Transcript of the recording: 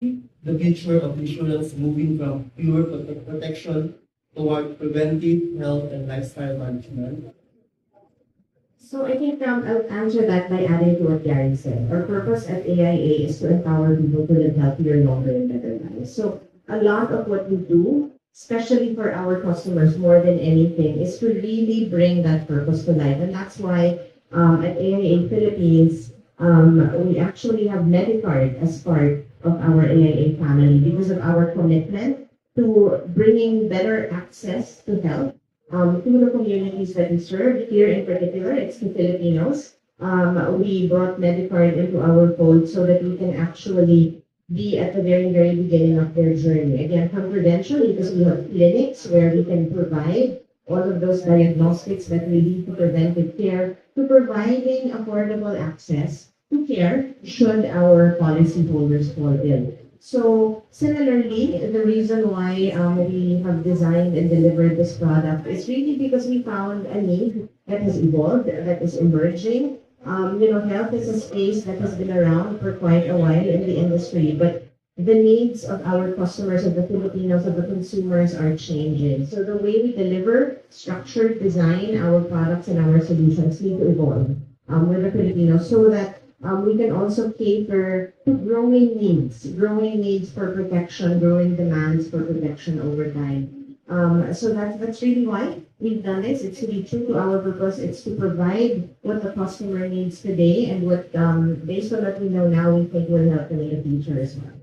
the future of insurance moving from pure protection toward preventive health and lifestyle management? So I think I'll answer that by adding to what Gary said. Our purpose at AIA is to empower people to live healthier, longer, and better lives. So a lot of what we do, especially for our customers more than anything, is to really bring that purpose to life. And that's why at AIA Philippines, we actually have Medicard as part of our AIA family because of our commitment to bringing better access to health to the communities that we serve. Here in particular, it's the Filipinos. We brought Medicard into our fold so that we can actually be at the very, very beginning of their journey. Again, confidential because we have clinics where we can provide all of those diagnostics that we need to preventive care, to providing affordable access to care should our policyholders fall ill. So similarly, the reason why we have designed and delivered this product is really because we found a need that has evolved, that is emerging. Health is a space that has been around for quite a while in the industry, but the needs of our customers, of the Filipinos, of the consumers are changing. So the way we deliver, structured, design our products and our solutions need to evolve with the Filipinos so that we can also cater to growing needs for protection, growing demands for protection over time. So that's really why we've done this. It's to be true to our purpose. It's to provide what the customer needs today and what, based on what we know now, we think will help them in the future as well.